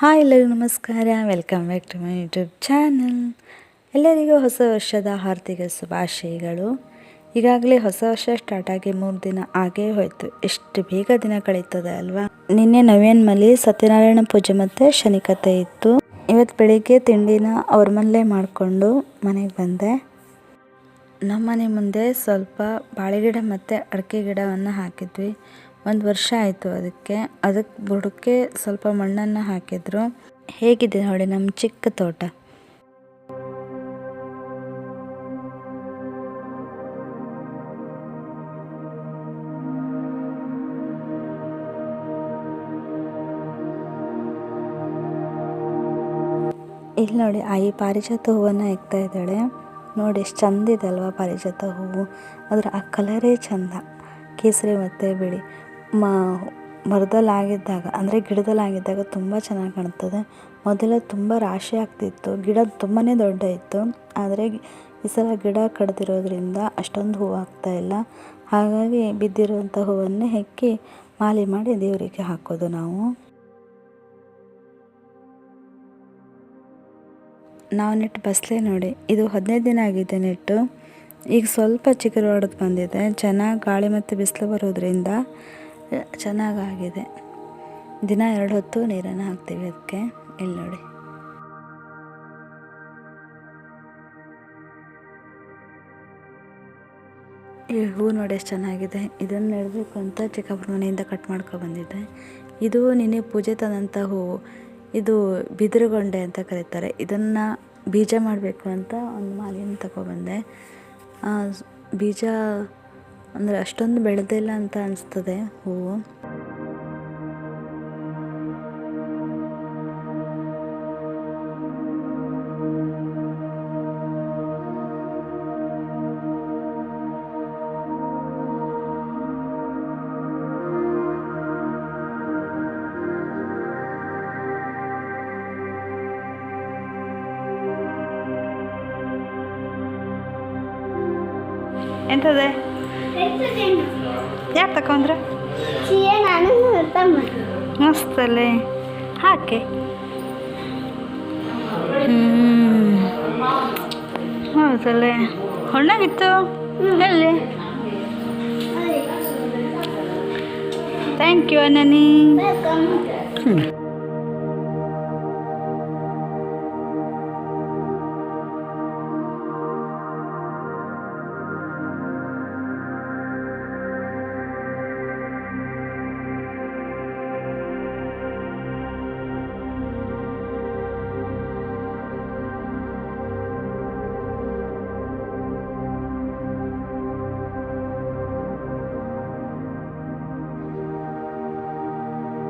Hi ಎಲ್ಲರಿಗೂ ನಮಸ್ಕಾರ, welcome back to my YouTube channel. ಎಲ್ಲರಿಗೂ ಹೊಸ ವರ್ಷದ ಹಾರ್ದಿಕ ಶುಭಾಶಯಗಳು. ಈಗಾಗಲೇ ಹೊಸ ವರ್ಷ ಸ್ಟಾರ್ಟ್ ಆಗಿ 3 ದಿನ ಆಗೇ ಹೋಯಿತು. ಎಷ್ಟು ಬೇಗ ದಿನ ಕಳೀತದೆ ಅಲ್ವಾ. ನಿನ್ನೆ ನವ್ಯನ್ಮಲ್ಲಿ ಸತ್ಯನಾರಾಯಣ ಪೂಜೆ ಮತ್ತು ಶನಿಕತೆ ಇತ್ತು. ಇವತ್ತು ಬೆಳಿಗ್ಗೆ ತಿಂಡಿನ ಅವ್ರ ಮನೇಲೇ ಮಾಡಿಕೊಂಡು ಮನೆಗೆ ಬಂದೆ. ನಮ್ಮ ಮನೆ ಮುಂದೆ ಸ್ವಲ್ಪ ಬಾಳೆಗಿಡ ಮತ್ತು ಅಡಿಕೆ ಗಿಡವನ್ನು ಹಾಕಿದ್ವಿ. 1 ವರ್ಷ ಆಯಿತು. ಅದಕ್ಕೆ ಬುಡಕ್ಕೆ ಸ್ವಲ್ಪ ಮಣ್ಣನ್ನು ಹಾಕಿದ್ರು. ಹೇಗಿದೆ ನೋಡಿ ನಮ್ಮ ಚಿಕ್ಕ ತೋಟ. ಇಲ್ಲಿ ನೋಡಿ ಆಯಿ ಪಾರಿಜಾತ ಹೂವನ್ನು ಇಕ್ತಾ ಇದ್ದಾಳೆ. ನೋಡಿ ಎಷ್ಟು ಚಂದ ಇದೆ ಅಲ್ವಾ ಪಾರಿಜಾತ ಹೂವು. ಅದರ ಆ ಕಲರೇ ಚಂದ, ಕೇಸರಿ ಮತ್ತು ಬಿಳಿ. ಮರದಲ್ಲಾಗಿದ್ದಾಗ ಅಂದರೆ ಗಿಡದಲ್ಲಾಗಿದ್ದಾಗ ತುಂಬ ಚೆನ್ನಾಗಿ ಕಾಣ್ತದೆ. ಮೊದಲು ತುಂಬ ರಾಶಿ ಆಗ್ತಿತ್ತು, ಗಿಡ ತುಂಬಾ ದೊಡ್ಡ ಇತ್ತು. ಆದರೆ ಈ ಸಲ ಗಿಡ ಕಡ್ದಿರೋದ್ರಿಂದ ಅಷ್ಟೊಂದು ಹೂವು ಆಗ್ತಾಯಿಲ್ಲ. ಹಾಗಾಗಿ ಬಿದ್ದಿರೋಂಥ ಹೂವನ್ನೇ ಹೆಕ್ಕಿ ಮಾಲೆ ಮಾಡಿ ದೇವರಿಗೆ ಹಾಕೋದು ನಾವು ನೆಟ್ಟು ಬಸಳೆ ನೋಡಿ, ಇದು 15 ದಿನ ಆಗಿದೆ ನೆಟ್ಟು. ಈಗ ಸ್ವಲ್ಪ ಚಿಗುರು ಹೊಡೆದು ಬಂದಿದೆ. ಚೆನ್ನಾಗಿ ಗಾಳಿ ಮತ್ತು ಬಿಸಿಲು ಬರೋದ್ರಿಂದ ಚೆನ್ನಾಗಾಗಿದೆ. ದಿನ 2 ಹೊತ್ತು ನೀರನ್ನು ಹಾಕ್ತೀವಿ ಅದಕ್ಕೆ. ಇಲ್ಲಿ ನೋಡಿ, ಈ ಹೂವು ನೋಡಿ ಎಷ್ಟು ಚೆನ್ನಾಗಿದೆ. ಇದನ್ನು ನೆಡಬೇಕು ಅಂತ ಚಿಕ್ಕಪ್ಪನ ಮನೆಯಿಂದ ಕಟ್ ಮಾಡ್ಕೊ ಬಂದಿದ್ದೆ. ಇದು ನಿನ್ನೆ ಪೂಜೆ ತಂದಂಥ ಹೂವು. ಇದು ಬಿದಿರುಗೊಂಡೆ ಅಂತ ಕರೀತಾರೆ. ಇದನ್ನು ಬೀಜ ಮಾಡಬೇಕು ಅಂತ ಒಂದು ಮಾಲೆಯನ್ನು ತಗೊಬಂದೆ. ಬೀಜ ಅಂದರೆ ಅಷ್ಟೊಂದು ಬೆಳೆದಿಲ್ಲ ಅಂತ ಅನಿಸ್ತದೆ ಹೂವು. ಎಂತದೆ ಯಾರು ತಗೊಂಡ್ರೆ ಮಸ್ತಲ್ಲೇ ಹಾಕಿ. ಹೌದಲ್ಲೇ ಹೊಣ್ಣಾಗಿತ್ತು. ಎಲ್ಲಿ? Thank you ಅನ್ನನಿ.